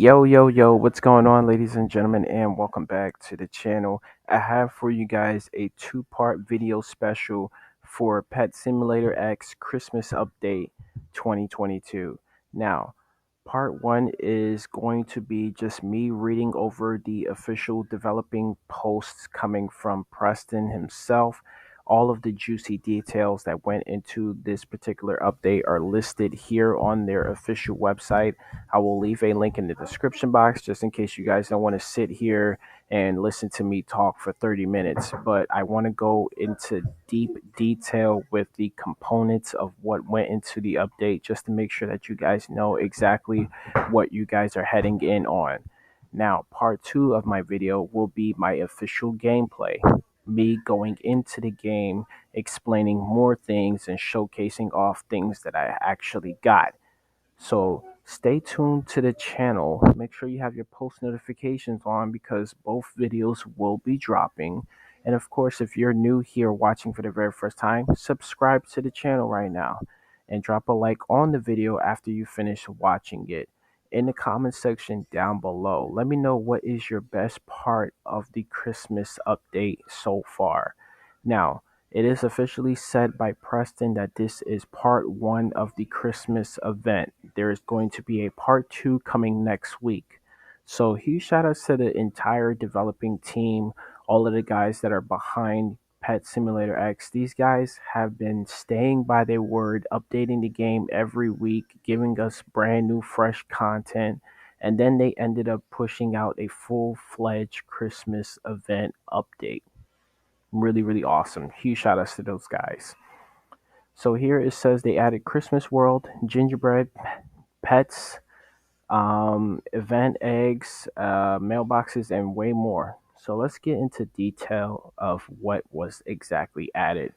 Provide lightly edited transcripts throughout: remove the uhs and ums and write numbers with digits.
Yo, what's going on, ladies and gentlemen, and welcome back to the channel. I have for you guys a two-part video special for Pet Simulator X Christmas Update 2022. Now, part one is going to be just me reading over the official developing posts coming from Preston himself. All of the juicy details that went into this particular update are listed here on their official website. I will leave a link in the description box just in case you guys don't want to sit here and listen to me talk for 30 minutes. But I want to go into deep detail with the components of what went into the update just to make sure that you guys know exactly what you guys are heading in on. Now, part two of my video will be my official gameplay. Me going into the game, explaining more things, and showcasing off things that I actually got. So stay tuned to the channel. Make sure you have your post notifications on because both videos will be dropping. And of course, if you're new here watching for the very first time, subscribe to the channel right now and drop a like on the video after you finish watching it. In the comment section down below, let me know what is your best part of the Christmas update so far. Now, it is officially said by Preston that this is part one of the Christmas event. There is going to be a part two coming next week. So huge shout outs to the entire developing team, all of the guys that are behind Pet Simulator X. These guys have been staying by their word, updating the game every week, giving us brand new, fresh content. And then they ended up pushing out a full fledged Christmas event update. Really awesome. Huge shout outs to those guys. So here it says they added Christmas World, gingerbread, pets, event eggs, mailboxes, and way more. So let's get into detail of what was exactly added.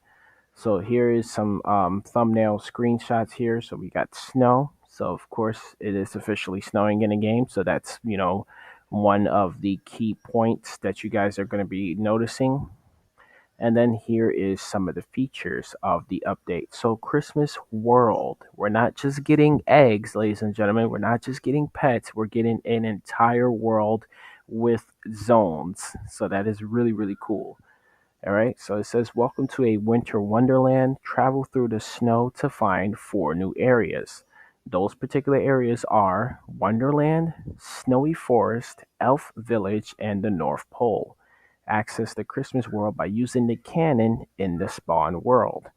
So here is some thumbnail screenshots here. So we got snow. So of course it is officially snowing in the game. So that's one of the key points that you guys are going to be noticing. And then here is some of the features of the update. So Christmas World, we're not just getting eggs, ladies and gentlemen. We're not just getting pets. We're getting an entire world with zones. So that is really cool. All right. So it says, welcome to a winter wonderland. Travel through the snow to find 4 new areas. Those particular areas are Wonderland, Snowy Forest, Elf Village, and the North Pole. Access the Christmas world by using the cannon in the spawn world.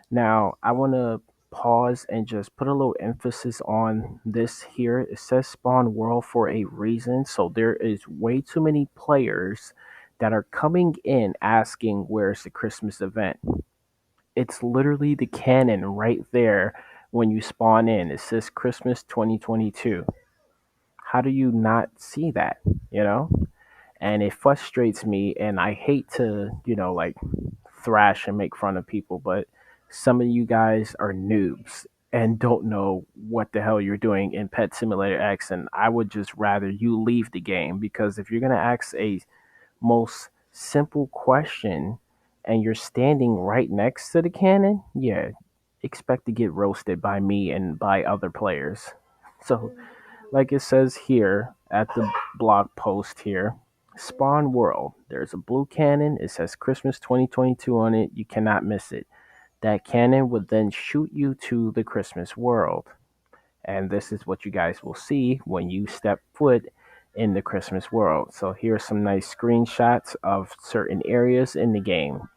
Now, I want to pause and just put a little emphasis on this here. It says spawn world for a reason. So there is way too many players that are coming in asking where's the Christmas event. It's literally the cannon right there when you spawn in. It says Christmas 2022. How do you not see that? You know? And it frustrates me, and I hate to like thrash and make fun of people, but some of you guys are noobs and don't know what the hell you're doing in Pet Simulator X, and I would just rather you leave the game, because if you're going to ask a most simple question and you're standing right next to the cannon, yeah, expect to get roasted by me and by other players. So like it says here at the blog post here, Spawn World. There's a blue cannon. It says Christmas 2022 on it. You cannot miss it. That cannon would then shoot you to the Christmas world. And this is what you guys will see when you step foot in the Christmas world. So here's some nice screenshots of certain areas in the game.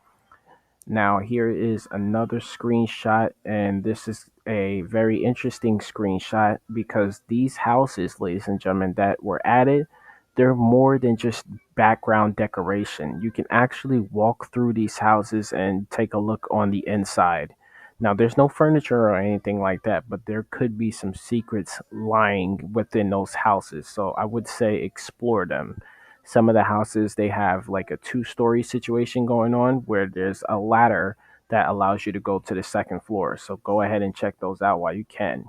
Now, here is another screenshot, and this is a very interesting screenshot because these houses, ladies and gentlemen, that were added, they're more than just background decoration. You can actually walk through these houses and take a look on the inside. Now, there's no furniture or anything like that, but there could be some secrets lying within those houses. So I would say explore them. Some of the houses, they have like a 2-story situation going on where there's a ladder that allows you to go to the second floor. So go ahead and check those out while you can.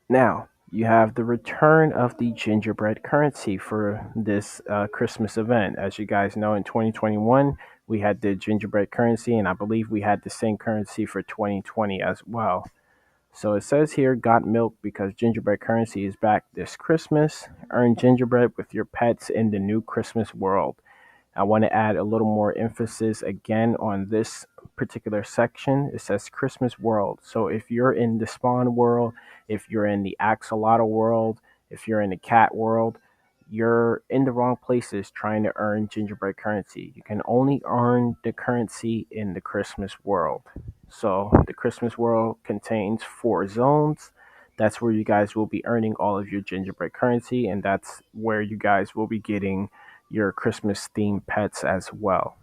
Now, you have the return of the gingerbread currency for this Christmas event. As you guys know, in 2021, we had the gingerbread currency, and I believe we had the same currency for 2020 as well. So it says here, got milk because gingerbread currency is back this Christmas. Earn gingerbread with your pets in the new Christmas world. I want to add a little more emphasis again on this particular section. It says Christmas world. So if you're in the Spawn world, if you're in the Axolotl world, if you're in the cat world, you're in the wrong places trying to earn gingerbread currency. You can only earn the currency in the Christmas world. So the Christmas world contains 4 zones. That's where you guys will be earning all of your gingerbread currency, and that's where you guys will be getting your Christmas themed pets as well.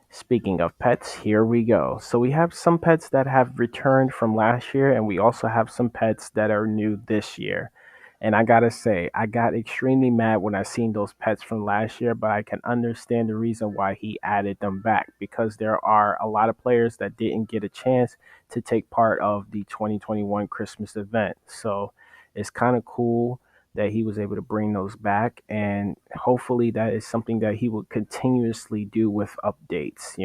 Speaking of pets, here we go. So we have some pets that have returned from last year, and we also have some pets that are new this year. And I gotta say, I got extremely mad when I seen those pets from last year, but I can understand the reason why he added them back because there are a lot of players that didn't get a chance to take part of the 2021 Christmas event. So it's kind of cool that he was able to bring those back, and hopefully that is something that he will continuously do with updates,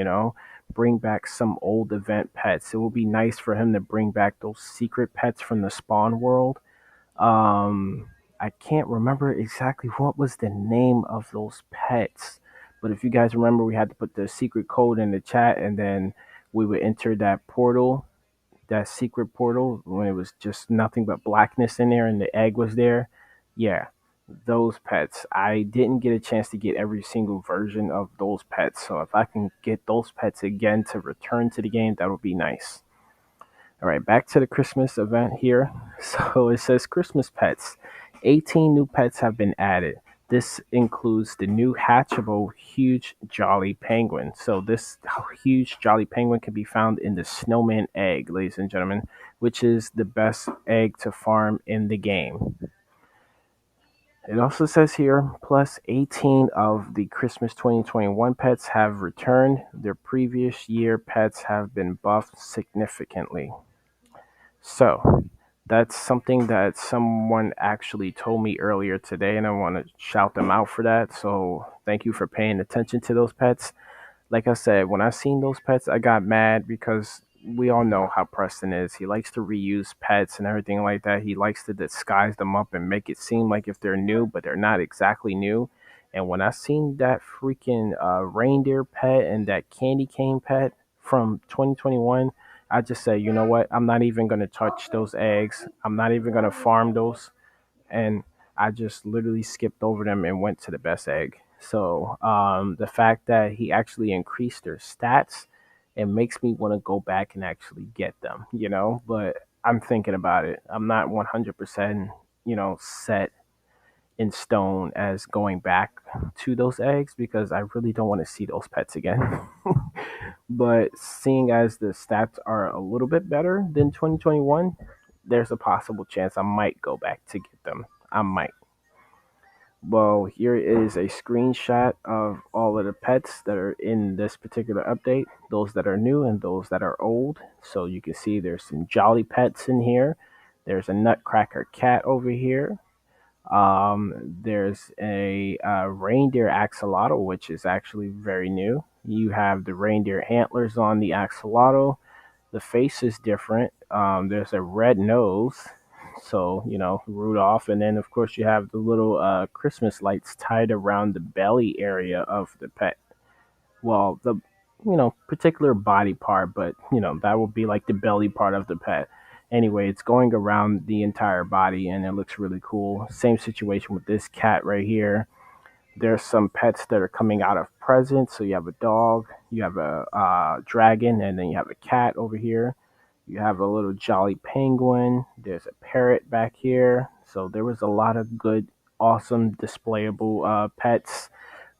bring back some old event pets. It will be nice for him to bring back those secret pets from the Spawn world. I can't remember exactly what was the name of those pets, but if you guys remember, we had to put the secret code in the chat, and then we would enter that portal, that secret portal, when it was just nothing but blackness in there and the egg was there. Yeah, those pets. I didn't get a chance to get every single version of those pets. So if I can get those pets again to return to the game, that would be nice. All right, back to the Christmas event here. So it says Christmas pets. 18 new pets have been added. This includes the new hatchable huge jolly penguin. So this huge jolly penguin can be found in the snowman egg, ladies and gentlemen, which is the best egg to farm in the game. It also says here, plus 18 of the Christmas 2021 pets have returned. Their previous year pets have been buffed significantly. So that's something that someone actually told me earlier today, and I want to shout them out for that. So thank you for paying attention to those pets. Like I said, when I seen those pets, I got mad because we all know how Preston is. He likes to reuse pets and everything like that. He likes to disguise them up and make it seem like if they're new, but they're not exactly new. And when I seen that freaking reindeer pet and that candy cane pet from 2021, I just said, you know what? I'm not even going to touch those eggs. I'm not even going to farm those, and I just literally skipped over them and went to the best egg. So the fact that he actually increased their stats, it makes me want to go back and actually get them, But I'm thinking about it. I'm not 100%, set in stone as going back to those eggs because I really don't want to see those pets again. But seeing as the stats are a little bit better than 2021, there's a possible chance I might go back to get them. I might. Well, here is a screenshot of all of the pets that are in this particular update, those that are new and those that are old. So you can see there's some jolly pets in here. There's a nutcracker cat over here. There's a reindeer axolotl, which is actually very new. You have the reindeer antlers on the axolotl. The face is different. There's a red nose, so Rudolph, and then of course you have the little Christmas lights tied around the belly area of the pet. Well, the particular body part, but that would be like the belly part of the pet. Anyway, it's going around the entire body, and it looks really cool. Same situation with this cat right here. There's some pets that are coming out of presents. So you have a dog, you have a dragon, and then you have a cat over here. You have a little jolly penguin. There's a parrot back here. So there was a lot of good, awesome displayable pets.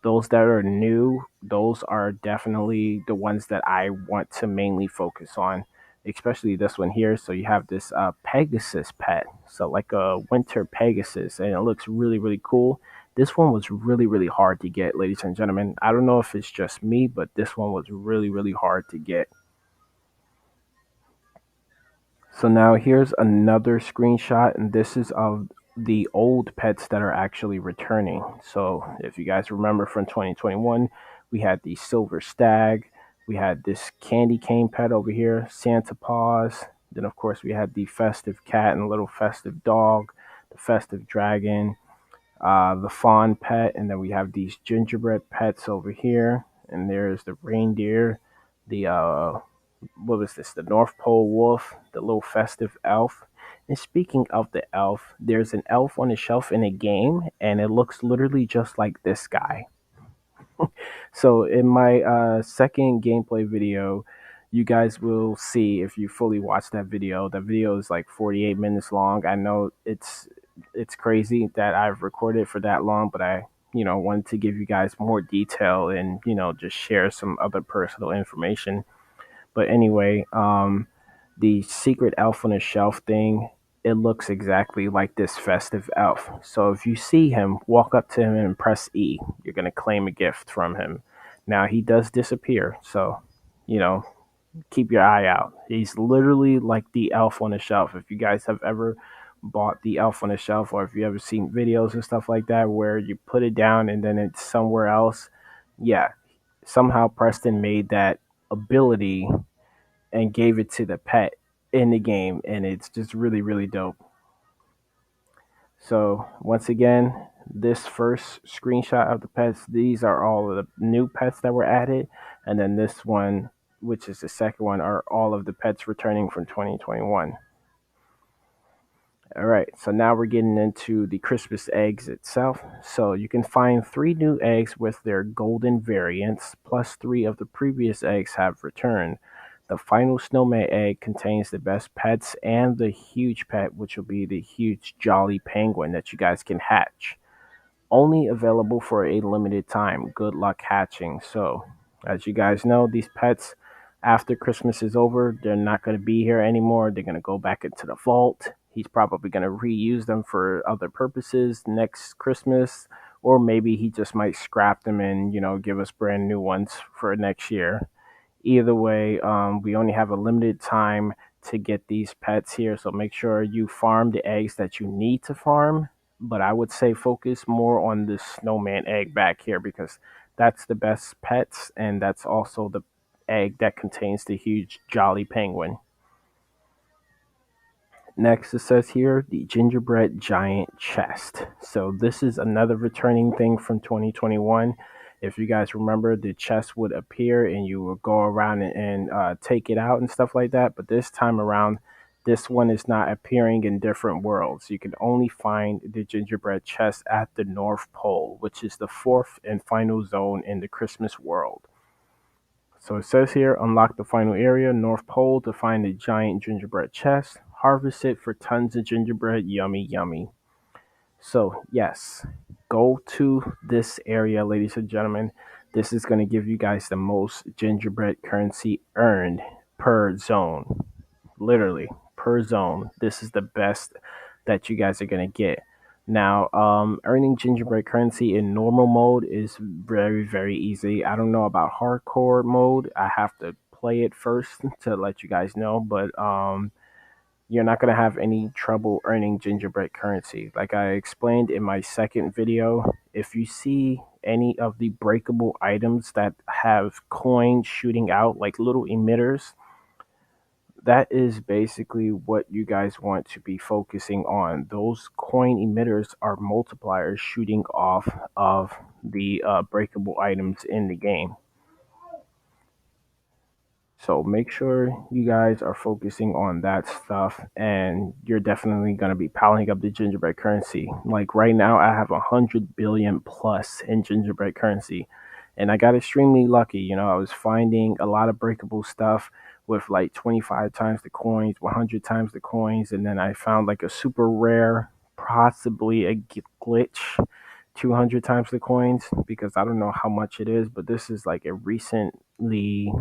Those that are new, those are definitely the ones that I want to mainly focus on, especially this one here. So you have this Pegasus pet, so like a winter Pegasus, and it looks really, really cool. This one was really, really hard to get, ladies and gentlemen. I don't know if it's just me, but this one was really, really hard to get. So now here's another screenshot, and this is of the old pets that are actually returning. So if you guys remember from 2021, we had the silver stag, We had this candy cane pet over here, Santa Paws. Then, of course, we had the festive cat and little festive dog, the festive dragon, the fawn pet, and then we have these gingerbread pets over here. And there's the reindeer, the what was this? The North Pole wolf, the little festive elf. And speaking of the elf, there's an elf on the shelf in a game, and it looks literally just like this guy. So in my second gameplay video, you guys will see if you fully watch that video. The video is like 48 minutes long. I know it's crazy that I've recorded for that long, but I wanted to give you guys more detail and just share some other personal information. But anyway, the secret elf on a shelf thing, it looks exactly like this festive elf. So if you see him, walk up to him and press E. You're going to claim a gift from him. Now, he does disappear. So, you know, keep your eye out. He's literally like the elf on the shelf. If you guys have ever bought the elf on the shelf, or if you ever seen videos and stuff like that where you put it down and then it's somewhere else, yeah, somehow Preston made that ability and gave it to the pet in the game, and it's just really, really dope. So once again, this first screenshot of the pets, these are all of the new pets that were added, and then this one, which is the second one, are all of the pets returning from 2021. All right, so now we're getting into the Christmas eggs itself. So you can find 3 new eggs with their golden variants, plus 3 of the previous eggs have returned. The final snowman egg contains the best pets and the huge pet, which will be the huge jolly penguin that you guys can hatch. Only available for a limited time. Good luck hatching. So, as you guys know, these pets, after Christmas is over, they're not going to be here anymore. They're going to go back into the vault. He's probably going to reuse them for other purposes next Christmas, or maybe he just might scrap them and, give us brand new ones for next year. Either way, we only have a limited time to get these pets here, so make sure you farm the eggs that you need to farm. But I would say focus more on the snowman egg back here because that's the best pets, and that's also the egg that contains the huge jolly penguin. Next, it says here the gingerbread giant chest. So this is another returning thing from 2021. If you guys remember, the chest would appear and you would go around and take it out and stuff like that. But this time around, this one is not appearing in different worlds. You can only find the gingerbread chest at the North Pole, which is the fourth and final zone in the Christmas world. So it says here, unlock the final area, North Pole, to find the giant gingerbread chest. Harvest it for tons of gingerbread. Yummy, yummy. So, yes, go to this area, ladies and gentlemen. This is going to give you guys the most gingerbread currency earned per zone. Literally, per zone. This is the best that you guys are going to get. Now, earning gingerbread currency in normal mode is very, very easy. I don't know about hardcore mode. I have to play it first to let you guys know, but you're not going to have any trouble earning gingerbread currency. Like I explained in my second video, if you see any of the breakable items that have coins shooting out like little emitters, that is basically what you guys want to be focusing on. Those coin emitters are multipliers shooting off of the breakable items in the game. So make sure you guys are focusing on that stuff, and you're definitely going to be piling up the gingerbread currency. Like right now, I have 100 billion plus in gingerbread currency, and I got extremely lucky. I was finding a lot of breakable stuff with like 25 times the coins, 100 times the coins, and then I found like a super rare, possibly a glitch. 200 times the coins because I don't know how much it is, but this is like a recently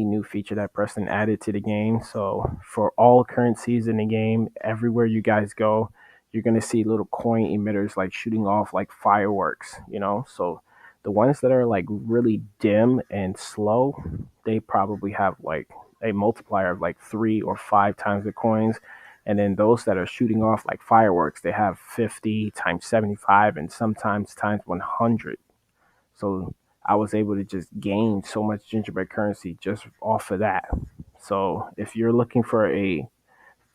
new feature that Preston added to the game. So for all currencies in the game, everywhere you guys go, you're gonna see little coin emitters like shooting off like fireworks. So the ones that are like really dim and slow, they probably have like a multiplier of like 3 or 5 times the coins. And then those that are shooting off like fireworks, they have 50 times 75 and sometimes times 100. So I was able to just gain so much gingerbread currency just off of that. So if you're looking for a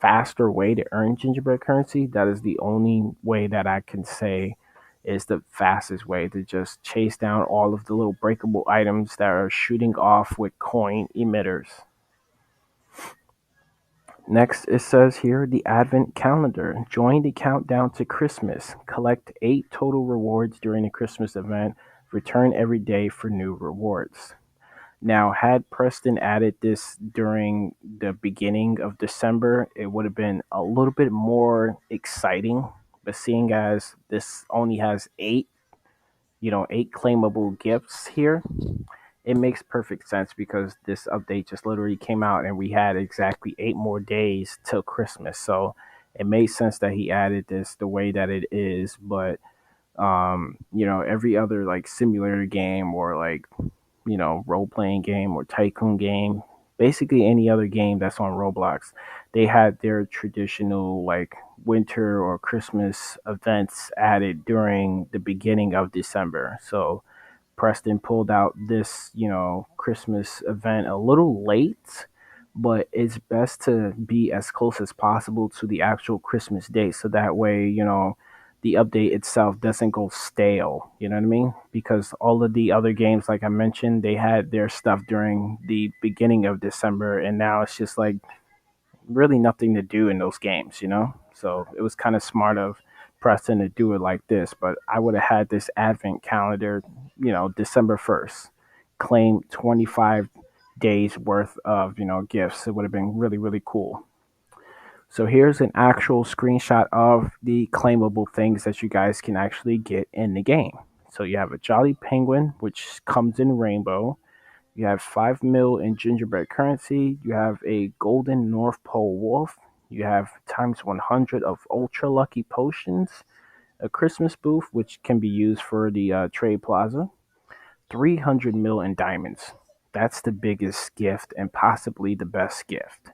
faster way to earn gingerbread currency, that is the only way that I can say is the fastest way to just chase down all of the little breakable items that are shooting off with coin emitters. Next, it says here the Advent calendar. Join the countdown to Christmas. Collect 8 total rewards during the Christmas event. Return every day for new rewards. Now, had Preston added this during the beginning of December, it would have been a little bit more exciting. But seeing as this only has 8 claimable gifts here, it makes perfect sense because this update just literally came out and we had exactly 8 more days till Christmas. So it made sense that he added this the way that it is. But every other like simulator game or like role playing game or tycoon game, basically any other game that's on Roblox, they had their traditional like winter or Christmas events added during the beginning of December. So Preston pulled out this, Christmas event a little late, but it's best to be as close as possible to the actual Christmas date so that way, the update itself doesn't go stale. You know what I mean? Because all of the other games, like I mentioned, they had their stuff during the beginning of December, and now it's just like really nothing to do in those games. So it was kind of smart of Preston to do it like this. But I would have had this advent calendar, December 1st, claim 25 days worth of, gifts. It would have been really, really cool. So here's an actual screenshot of the claimable things that you guys can actually get in the game. So you have a Jolly Penguin, which comes in rainbow. You have 5 mil in gingerbread currency. You have a golden North Pole wolf. You have times 100 of ultra lucky potions. A Christmas booth, which can be used for the trade plaza. 300 mil in diamonds. That's the biggest gift and possibly the best gift.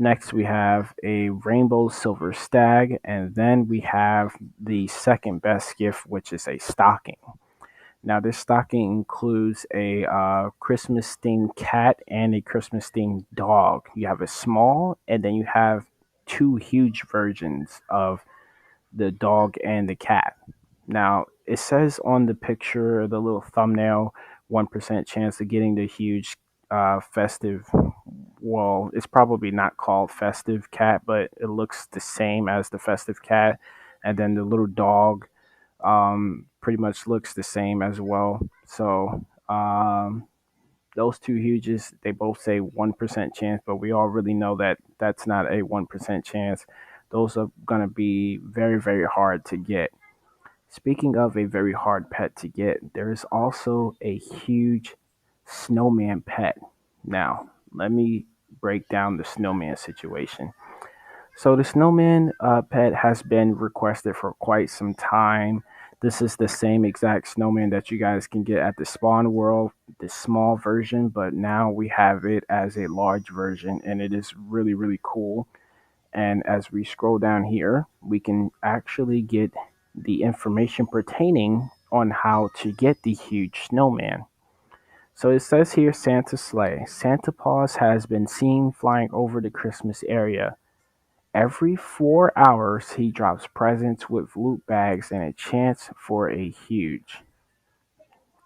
Next, we have a rainbow silver stag, and then we have the second best gift, which is a stocking. Now, this stocking includes a Christmas themed cat and a Christmas themed dog. You have a small, and then you have two huge versions of the dog and the cat. Now, it says on the picture, the little thumbnail, 1% chance of getting the huge festive. Well, it's probably not called festive cat, but it looks the same as the festive cat. And then the little dog pretty much looks the same as well. So those two huges, they both say 1% chance, but we all really know that that's not a 1% chance. Those are going to be very, very hard to get. Speaking of a very hard pet to get, there is also a huge snowman pet. Now, let me break down the snowman situation. So the snowman pet has been requested for quite some time. This is the same exact snowman that you guys can get at the Spawn World, the small version, but now we have it as a large version, and it is really, really cool. And as we scroll down here, we can actually get the information pertaining on how to get the huge snowman. So it says here Santa's sleigh. Santa Claus has been seen flying over the Christmas area. Every 4 hours, he drops presents with loot bags and a chance for a huge.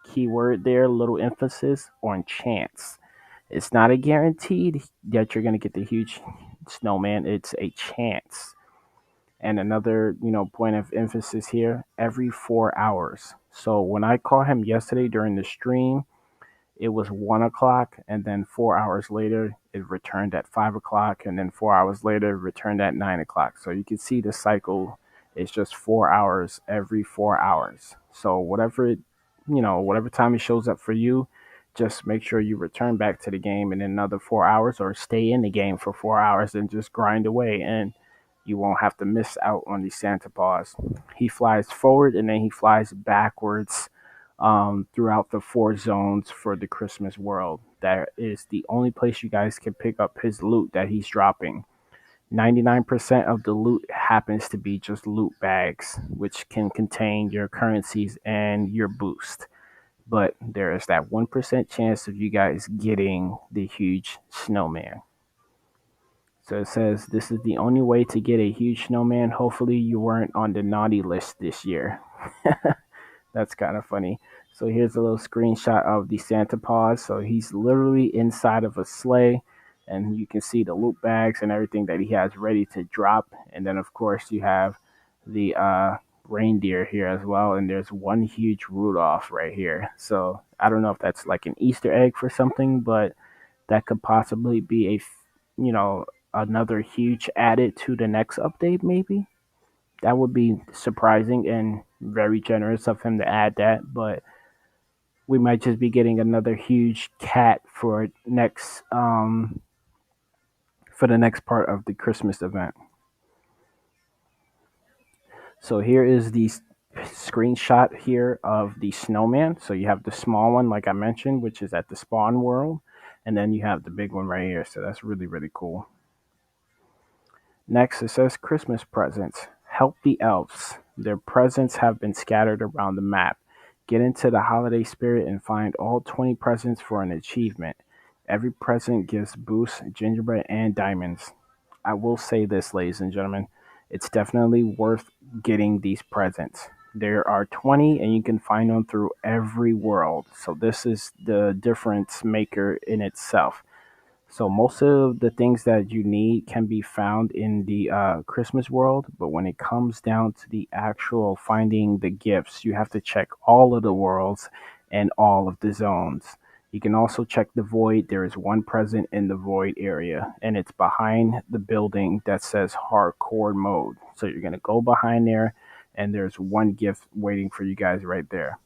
Keyword there, little emphasis on chance. It's not a guaranteed that you're going to get the huge snowman, it's a chance. And another, point of emphasis here, every 4 hours. So when I called him yesterday during the stream, it was 1 o'clock, and then 4 hours later, it returned at 5 o'clock, and then 4 hours later, it returned at 9 o'clock. So you can see the cycle is just 4 hours every 4 hours. So whatever time it shows up for you, just make sure you return back to the game in another 4 hours or stay in the game for 4 hours and just grind away, and you won't have to miss out on the Santa Claus. He flies forward and then he flies backwards throughout the 4 zones for the Christmas world. That is the only place you guys can pick up his loot that he's dropping. 99% of the loot happens to be just loot bags, which can contain your currencies and your boost. but there is that 1% chance of you guys getting the huge snowman. So it says this is the only way to get a huge snowman. Hopefully, you weren't on the naughty list this year. That's kind of funny. So here's a little screenshot of the Santa Paws. So he's literally inside of a sleigh, and you can see the loot bags and everything that he has ready to drop. And then, of course, you have the reindeer here as well. And there's one huge Rudolph right here. So I don't know if that's like an Easter egg for something, but that could possibly be you know, another huge added to the next update, maybe. That would be surprising and very generous of him to add that, but we might just be getting another huge cat for the next part of the Christmas event. So here is the screenshot here of the snowman. So you have the small one, like I mentioned, which is at the spawn world, and then you have the big one right here. So that's really really cool. Next, it says Christmas presents. Help the elves. Their presents have been scattered around the map. Get into the holiday spirit and find all 20 presents for an achievement. Every present gives boosts, gingerbread, and diamonds. I will say this, ladies and gentlemen, it's definitely worth getting these presents. There are 20, and you can find them through every world. So, this is the difference maker in itself. So most of the things that you need can be found in the Christmas world, but when it comes down to the actual finding the gifts, you have to check all of the worlds and all of the zones. You can also check the void. There is one present in the void area, and it's behind the building that says hardcore mode. So you're gonna go behind there, and there's one gift waiting for you guys right there.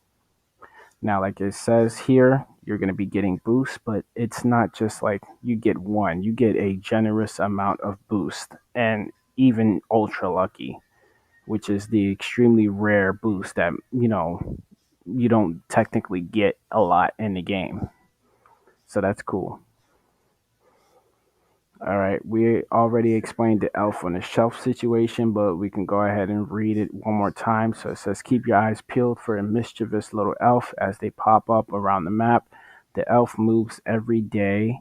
Now, like it says here, you're going to be getting boosts, but it's not just like you get one, you get a generous amount of boost and even ultra lucky, which is the extremely rare boost that, you don't technically get a lot in the game. So that's cool. All right, we already explained the elf on the shelf situation, but we can go ahead and read it one more time. So it says, keep your eyes peeled for a mischievous little elf as they pop up around the map. The elf moves every day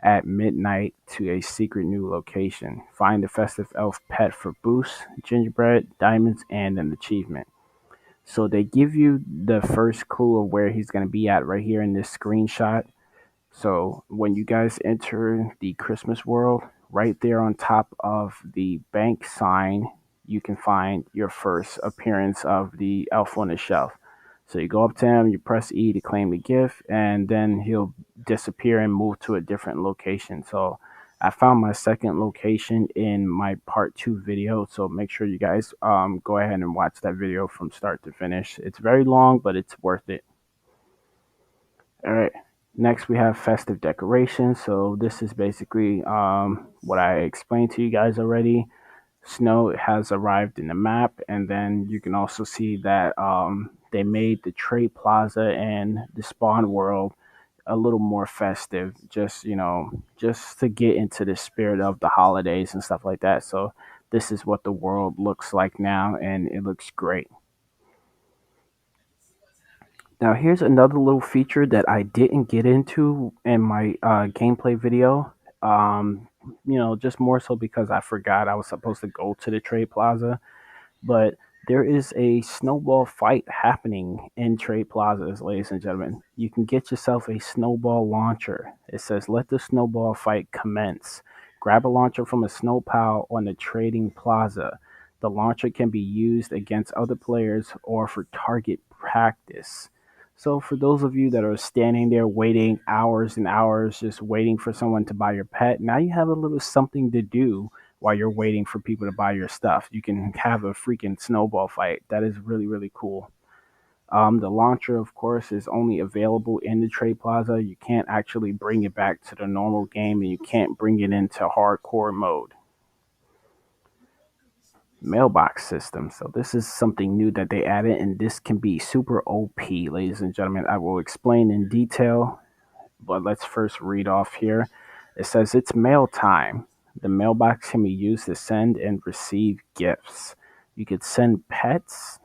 at midnight to a secret new location. Find the festive elf pet for boosts, gingerbread, diamonds, and an achievement. So they give you the first clue of where he's going to be at right here in this screenshot. So when you guys enter the Christmas world, right there on top of the bank sign, you can find your first appearance of the elf on the shelf. So you go up to him, you press E to claim the gift, and then he'll disappear and move to a different location. So I found my second location in my part 2 video. So make sure you guys go ahead and watch that video from start to finish. It's very long, but it's worth it. All right. Next, we have festive decorations. So this is basically what I explained to you guys already. Snow has arrived in the map, and then you can also see that they made the trade plaza and the spawn world a little more festive, just to get into the spirit of the holidays and stuff like that. So this is what the world looks like now, and it looks great. Now, here's another little feature that I didn't get into in my gameplay video. Just more so because I forgot I was supposed to go to the trade plaza. But there is a snowball fight happening in trade plazas, ladies and gentlemen. You can get yourself a snowball launcher. It says, let the snowball fight commence. Grab a launcher from a snow pile on the trading plaza. The launcher can be used against other players or for target practice. So, for those of you that are standing there waiting hours and hours, just waiting for someone to buy your pet, now you have a little something to do while you're waiting for people to buy your stuff. You can have a freaking snowball fight. That is really, really cool. The launcher, of course, is only available in the trade plaza. You can't actually bring it back to the normal game, and you can't bring it into hardcore mode. Mailbox system. So this is something new that they added, and this can be super OP, ladies and gentlemen. I will explain in detail, but let's first read off here. It says it's mail time. The mailbox can be used to send and receive gifts. You could send pets,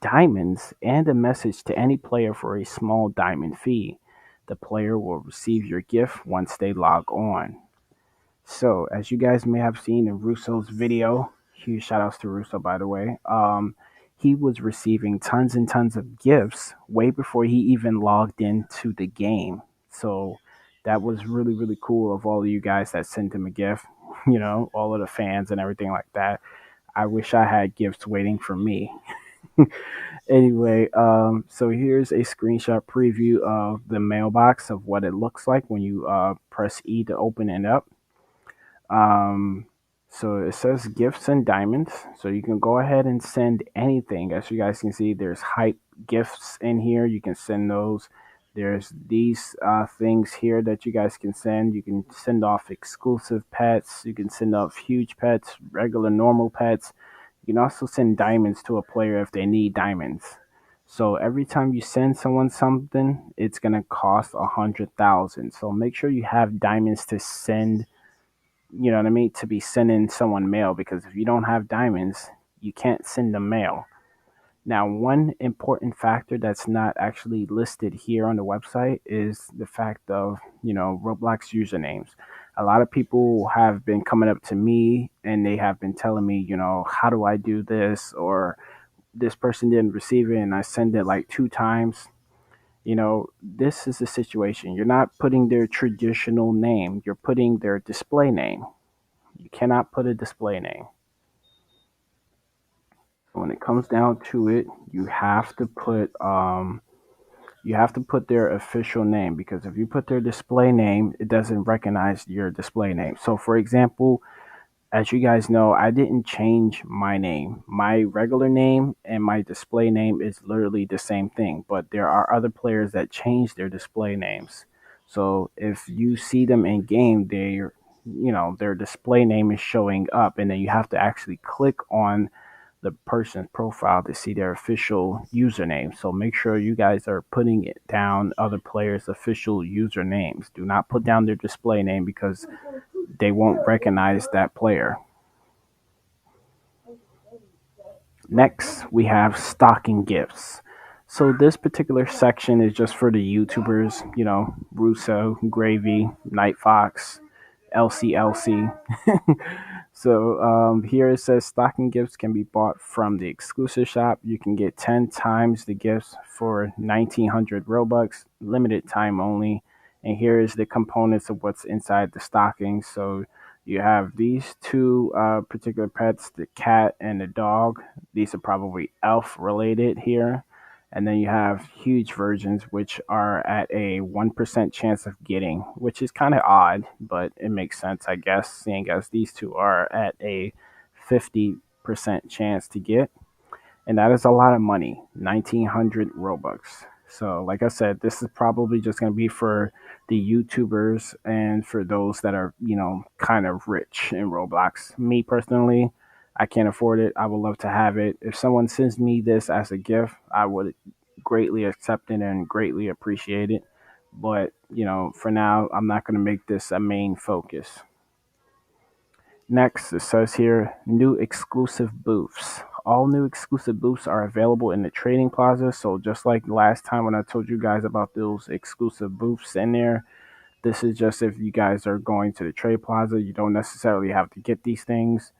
diamonds and a message to any player for a small diamond fee. The player will receive your gift once they log on. So, as you guys may have seen in Russo's video, huge shout outs to Russo, by the way, he was receiving tons and tons of gifts way before he even logged into the game. So, that was really, really cool of all of you guys that sent him a gift, all of the fans and everything like that. I wish I had gifts waiting for me. Anyway, so here's a screenshot preview of the mailbox of what it looks like when you press E to open it up. Um, so it says gifts and diamonds. So you can go ahead and send anything. As you guys can see, there's hype gifts in here. You can send those. There's these things here that you guys can send. You can send off exclusive pets. You can send off huge pets, regular normal pets. You can also send diamonds to a player if they need diamonds. So every time you send someone something, it's gonna cost 100,000. So make sure you have diamonds to send, you know what I mean, to be sending someone mail, because if you don't have diamonds, you can't send them mail. Now, one important factor that's not actually listed here on the website is the fact of, Roblox usernames. A lot of people have been coming up to me and they have been telling me, how do I do this? Or this person didn't receive it and I send it like 2 times. This is the situation. You're not putting their traditional name, you're putting their display name. You cannot put a display name. When it comes down to it, you have to put their official name, because if you put their display name, it doesn't recognize your display name. So for example, as you guys know, I didn't change my name. My regular name and my display name is literally the same thing, but there are other players that change their display names. So if you see them in game, their display name is showing up, and then you have to actually click on the person's profile to see their official username. So make sure you guys are putting it down other players' official usernames. Do not put down their display name, because they won't recognize that player. Next, we have stocking gifts. So this particular section is just for the YouTubers, Russo, Gravy, Night Fox, LCLC. So here it says stocking gifts can be bought from the exclusive shop. You can get 10 times the gifts for 1900 Robux, limited time only. And here is the components of what's inside the stocking. So you have these two particular pets, the cat and the dog. These are probably elf related here. And then you have huge versions, which are at a 1% chance of getting, which is kind of odd, but it makes sense, I guess, seeing as these two are at a 50% chance to get. And that is a lot of money, 1900 Robux. So, like I said, this is probably just going to be for the YouTubers and for those that are, kind of rich in Roblox. Me personally, I can't afford it. I would love to have it. If someone sends me this as a gift, I would greatly accept it and greatly appreciate it. But, for now, I'm not going to make this a main focus. Next, it says here new exclusive booths. All new exclusive booths are available in the trading plaza. So, just like last time when I told you guys about those exclusive booths in there, this is just if you guys are going to the trade plaza, you don't necessarily have to get these things.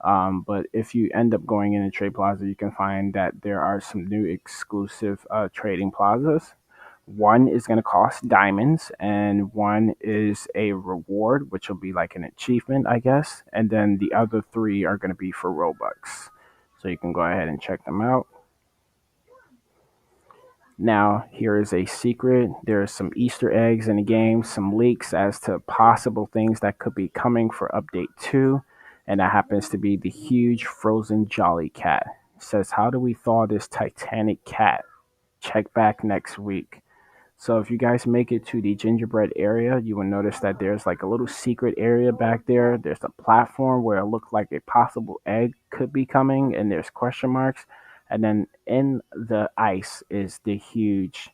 But if you end up going in a trade plaza, you can find that there are some new exclusive trading plazas. One is going to cost diamonds, and one is a reward, which will be like an achievement, I guess. And then the other three are going to be for Robux. So you can go ahead and check them out. Now, here is a secret. There are some Easter eggs in the game, some leaks as to possible things that could be coming for Update 2. And that happens to be the huge frozen Jolly Cat. It says, how do we thaw this Titanic cat? Check back next week. So if you guys make it to the gingerbread area, you will notice that there's like a little secret area back there. There's a platform where it looks like a possible egg could be coming, and there's question marks. And then in the ice is the huge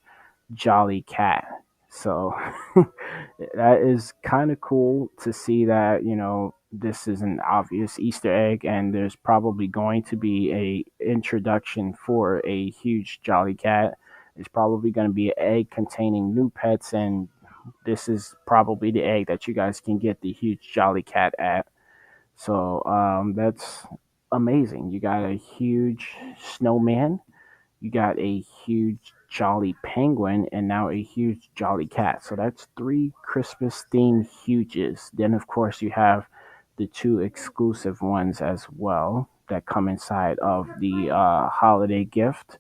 Jolly Cat. So that is kind of cool to see that, this is an obvious Easter egg, and there's probably going to be a introduction for a huge Jolly Cat. It's probably going to be an egg containing new pets, and this is probably the egg that you guys can get the huge Jolly Cat at. So that's amazing. You got a huge snowman, you got a huge jolly penguin, and now a huge jolly cat. So that's three Christmas themed huges. Then, of course, you have the two exclusive ones as well that come inside of the holiday gift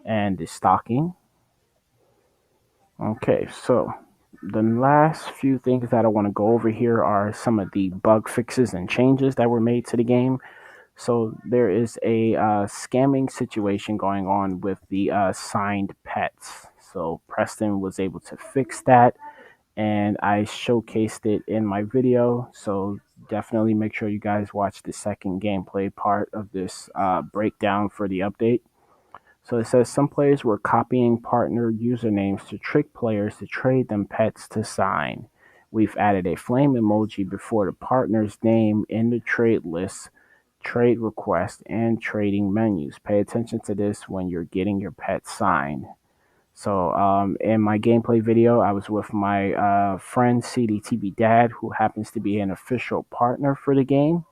and the stocking. Okay, so the last few things that I want to go over here are some of the bug fixes and changes that were made to the game. So there is a scamming situation going on with the signed pets. So Preston was able to fix that, and I showcased it in my video. So definitely make sure you guys watch the second gameplay part of this breakdown for the update. So it says some players were copying partner usernames to trick players to trade them pets to sign. We've added a flame emoji before the partner's name in the trade list, trade request, and trading menus. Pay attention to this when you're getting your pet signed. So in my gameplay video, I was with my friend CDTV Dad, who happens to be an official partner for the game.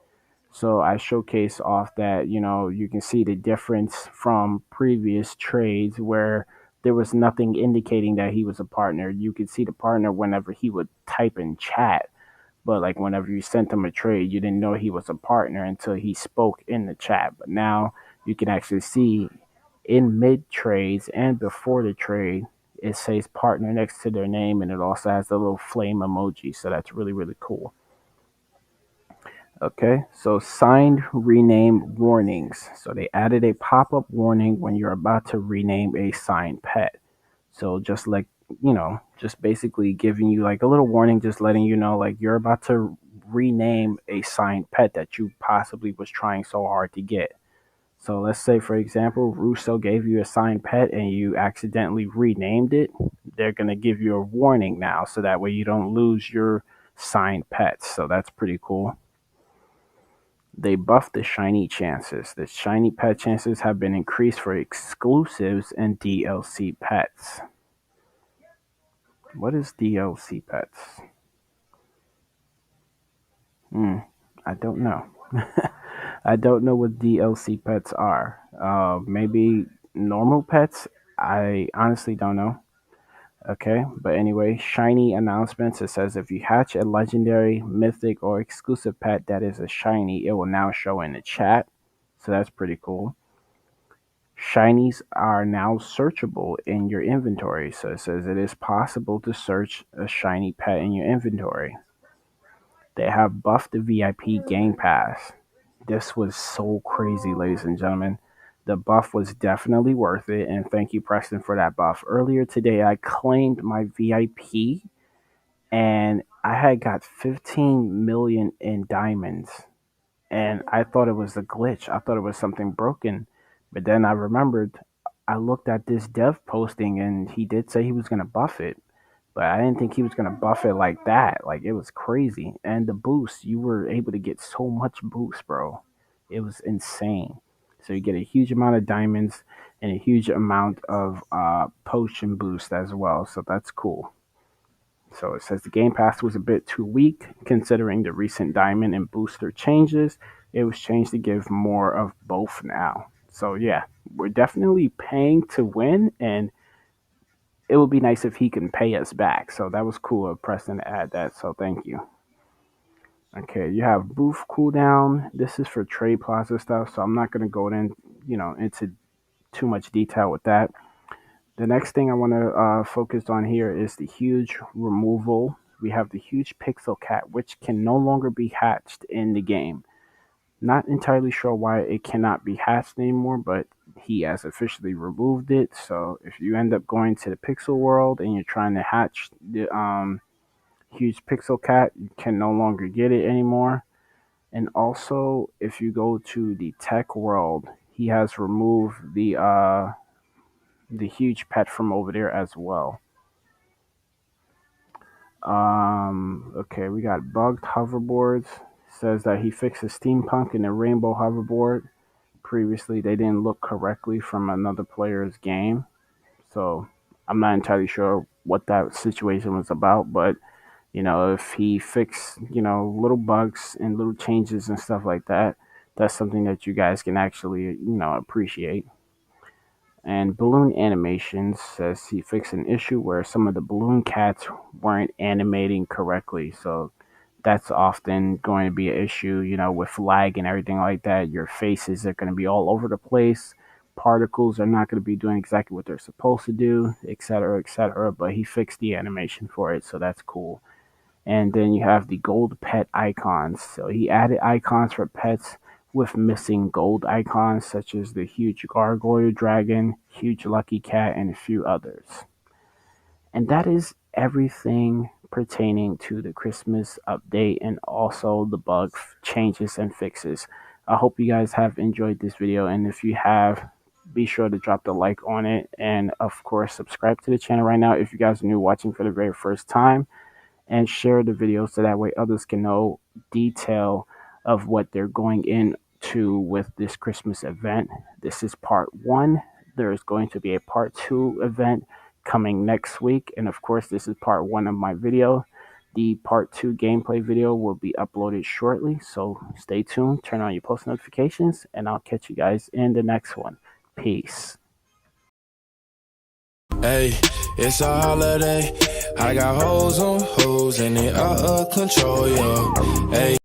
So I showcase off that, you can see the difference from previous trades where there was nothing indicating that he was a partner. You could see the partner whenever he would type in chat, but like whenever you sent him a trade, you didn't know he was a partner until he spoke in the chat. But now you can actually see in mid trades and before the trade, it says partner next to their name, and it also has the little flame emoji. So that's really, really cool. Okay, so signed rename warnings. So they added a pop up warning when you're about to rename a signed pet. So just like, just basically giving you like a little warning, just letting you know like you're about to rename a signed pet that you possibly was trying so hard to get. So let's say, for example, Russo gave you a signed pet and you accidentally renamed it. They're going to give you a warning now so that way you don't lose your signed pets. So that's pretty cool. They buffed the shiny chances. The shiny pet chances have been increased for exclusives and DLC pets. What is DLC pets? Hmm, I don't know. I don't know what DLC pets are. Maybe normal pets? I honestly don't know. Okay, but anyway, shiny announcements. It says if you hatch a legendary, mythic, or exclusive pet that is a shiny, it will now show in the chat. So that's pretty cool. Shinies are now searchable in your inventory. So it says it is possible to search a shiny pet in your inventory. They have buffed the VIP Game Pass. This was so crazy, ladies and gentlemen. The buff was definitely worth it, and thank you, Preston, for that buff. Earlier today, I claimed my VIP, and I had got 15 million in diamonds, and I thought it was a glitch. I thought it was something broken, but then I remembered. I looked at this dev posting, and he did say he was gonna buff it, but I didn't think he was gonna buff it like that. Like it was crazy, and the boost, you were able to get so much boost, bro. It was insane. So you get a huge amount of diamonds and a huge amount of potion boost as well. So that's cool. So it says the Game Pass was a bit too weak considering the recent diamond and booster changes. It was changed to give more of both now. So yeah, we're definitely paying to win, and it would be nice if he can pay us back. So that was cool of Preston to add that. So thank you. Okay, you have booth cooldown. This is for trade plaza stuff, so I'm not gonna go into too much detail with that. The next thing I want to focus on here is the huge removal. We have the huge pixel cat, which can no longer be hatched in the game. Not entirely sure why it cannot be hatched anymore, but he has officially removed it. So if you end up going to the pixel world and you're trying to hatch the huge pixel cat, you can no longer get it anymore. And also, if you go to the tech world, he has removed the huge pet from over there as well. Okay, we got bugged hoverboards. Says that he fixed a steampunk and a rainbow hoverboard. Previously, they didn't look correctly from another player's game. So I'm not entirely sure what that situation was about, but if he fixed, little bugs and little changes and stuff like that, that's something that you guys can actually, appreciate. And Balloon Animations says he fixed an issue where some of the balloon cats weren't animating correctly. So that's often going to be an issue, with lag and everything like that. Your faces are going to be all over the place. Particles are not going to be doing exactly what they're supposed to do, etc., etc. But he fixed the animation for it, so that's cool. And then you have the gold pet icons. So he added icons for pets with missing gold icons, such as the huge gargoyle dragon, huge lucky cat, and a few others. And that is everything pertaining to the Christmas update and also the bug changes and fixes. I hope you guys have enjoyed this video, and if you have, be sure to drop the like on it, and of course subscribe to the channel right now if you guys are new watching for the very first time, and share the video so that way others can know detail of what they're going into with this Christmas event. This is part one. There is going to be a part two event coming next week. And of course, this is part one of my video. The part two gameplay video will be uploaded shortly. So stay tuned, turn on your post notifications, and I'll catch you guys in the next one. Peace. Hey, it's a holiday. I got hoes on hoes and they out of control, yo. Hey.